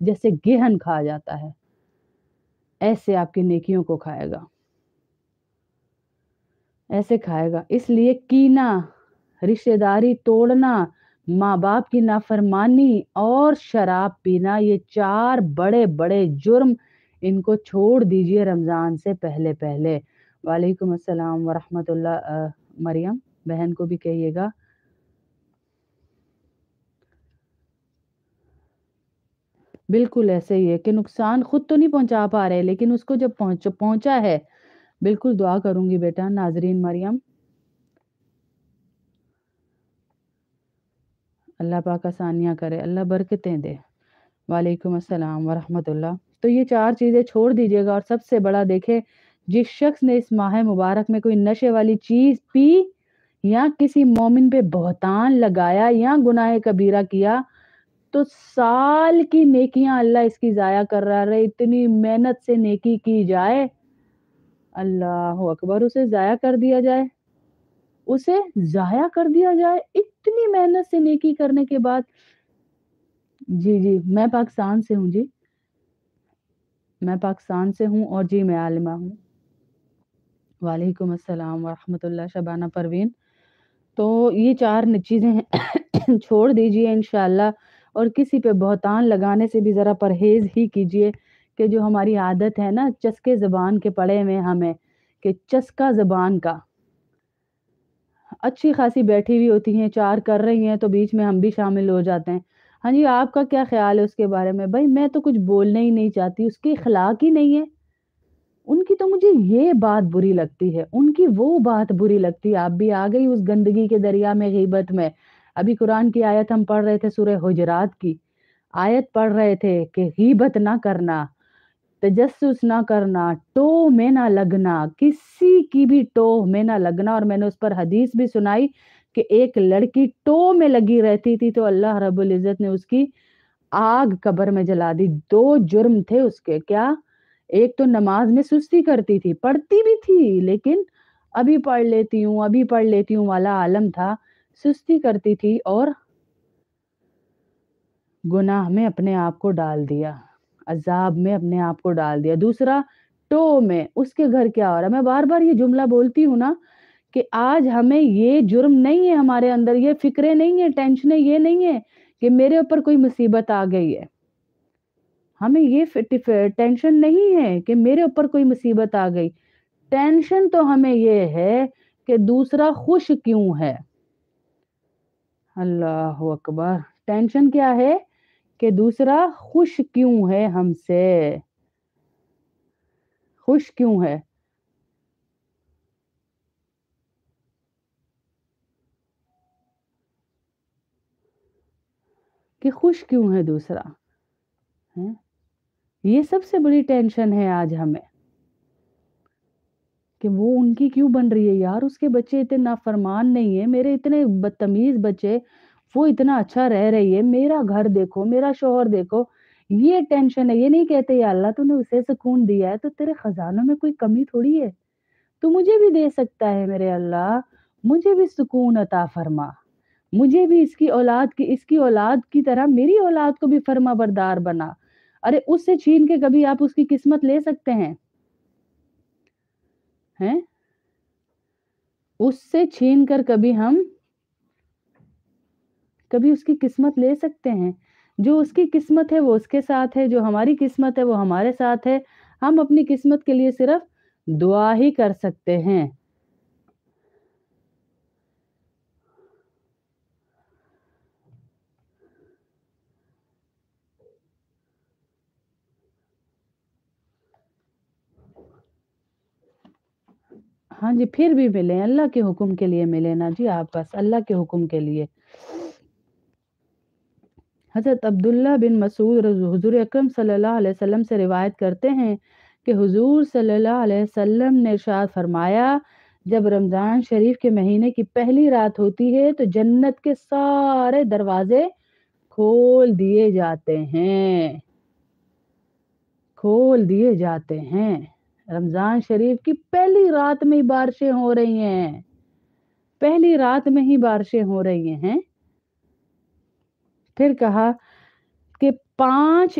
जैसे गेहन खा जाता है, ऐसे आपकी नेकियों को खाएगा, ऐसे खाएगा। इसलिए कीना, रिश्तेदारी तोड़ना, माँ बाप की नाफरमानी और शराब पीना, ये 4 बड़े-बड़े जुर्म, इनको छोड़ दीजिए रमज़ान से पहले-पहले। वालेकुम अस्सलाम व रहमतुल्लाह। मरियम बहन को भी कहिएगा। बिल्कुल ऐसे ही है कि नुकसान खुद तो नहीं पहुँचा पा रहे, लेकिन उसको जब पहुँचा है, बिल्कुल दुआ करूँगी बेटा नाज़रीन मरियम। अल्लाह पाक आसानियाँ करे, अल्लाह बरकतें दे। वालेकुम अस्सलाम व रहमतुल्लाह। तो ये 4 चीज़ें छोड़ दीजिएगा। और सबसे बड़ा देखें, जिस शख्स ने इस माह मुबारक में कोई नशे वाली चीज़ पी या किसी मोमिन पे बहतान लगाया या गुनाह कबीरा किया, तो साल की नेकियां अल्लाह इसकी ज़ाया कर रहा है। इतनी मेहनत से नेकी की जाए, अल्लाहु अकबर, उसे ज़ाया कर दिया जाए, उसे ज़ाया कर दिया जाए, इतनी मेहनत से नेकी करने के बाद। जी, जी, मैं पाकिस्तान से हूँ जी। मैं पाकिस्तान से हूँ और जी मैं आलिमा हूँ। वालेकुम अस्सलाम व रहमतुल्लाह शबाना परवीन। तो ये 4 चीज़ें हैं छोड़ दीजिए इंशाअल्लाह। और किसी पे बहतान लगाने से भी ज़रा परहेज़ ही कीजिए कि जो हमारी आदत है ना चस्के ज़बान के पड़े हुए हमें, कि चस्का ज़बान का। अच्छी खासी बैठी हुई होती हैं, 4 कर रही हैं तो बीच में हम भी शामिल हो जाते हैं। हाँ जी, आपका क्या ख़्याल है उसके बारे में? भई मैं तो कुछ बोलना ही नहीं चाहती, उसकी अख़लाक ही नहीं है। उनकी तो मुझे ये बात बुरी लगती है, उनकी वो बात बुरी लगती है। आप भी आ गई उस गंदगी के दरिया में, ग़ीबत में। अभी कुरान की आयत हम पढ़ रहे थे, सूरह हुजरात की आयत पढ़ रहे थे कि ग़ीबत ना करना, तजस्सुस ना करना, टोह में ना लगना, किसी की भी टोह में ना लगना। और मैंने उस पर हदीस भी सुनाई कि एक लड़की टोह में लगी रहती थी तो अल्लाह रब्बुल इज़्ज़त ने उसकी आग कब्र में जला दी। 2 जुर्म थे उसके। क्या? एक तो नमाज़ में सुस्ती करती थी, पढ़ती भी थी, लेकिन अभी पढ़ लेती हूँ वाला आलम था। सुस्ती करती थी और गुनाह में अपने आप को डाल दिया, अज़ाब में अपने आप को डाल दिया। दूसरा, टोह में, उसके घर क्या हो रहा है? मैं बार-बार ये जुमला बोलती हूँ ना कि आज हमें ये जुर्म नहीं है हमारे अंदर, ये फ़िक्रें नहीं है, टेंशनें ये नहीं है कि मेरे ऊपर कोई मुसीबत आ गई है। हमें ये टेंशन नहीं है कि मेरे ऊपर कोई मुसीबत आ गई। टेंशन तो हमें ये है कि दूसरा खुश क्यों है? अल्लाहु अकबर! टेंशन क्या है कि दूसरा खुश क्यों है हमसे? खुश क्यों है? कि खुश क्यों है दूसरा? हैं? ये सबसे बड़ी टेंशन है आज हमें, कि वो उनकी क्यों बन रही है यार, उसके बच्चे इतने नाफरमान नहीं है, मेरे इतने बदतमीज़ बच्चे, वो इतना अच्छा रह रही है, मेरा घर देखो, मेरा शौहर देखो। ये टेंशन है। ये नहीं कहते या अल्लाह तूने उसे सुकून दिया है तो तेरे खजानों में कोई कमी थोड़ी है। तू मुझे भी दे सकता है मेरे अल्लाह, मुझे भी सुकून अता फरमा। मुझे भी इसकी औलाद की तरह मेरी औलाद को भी फर्माबरदार बना। अरे उससे छीन के कभी आप उसकी किस्मत ले सकते हैं? हैं? उससे छीन कर कभी उसकी किस्मत ले सकते हैं? जो उसकी किस्मत है वो उसके साथ है, जो हमारी किस्मत है वो हमारे साथ है। हम अपनी किस्मत के लिए सिर्फ़ दुआ ही कर सकते हैं। हाँ जी, फिर भी मिलें, अल्लाह के हुक्म के लिए मिलें ना जी आप, बस अल्लाह के हुक्म के लिए। हज़रत अब्दुल्ला बिन मसूद हुज़ूर अकरम सल्लल्लाहु अलैहि वसल्लम से रिवायत करते हैं कि हुज़ूर सल्लल्लाहु अलैहि वसल्लम ने इरशाद फरमाया, जब रमज़ान शरीफ के महीने की पहली रात होती है तो जन्नत के सारे दरवाज़े खोल दिए जाते हैं, खोल दिए जाते हैं। रमज़ान शरीफ की पहली रात में ही बारिशें हो रही हैं, पहली रात में ही बारिशें हो रही हैं। फिर कहा कि 5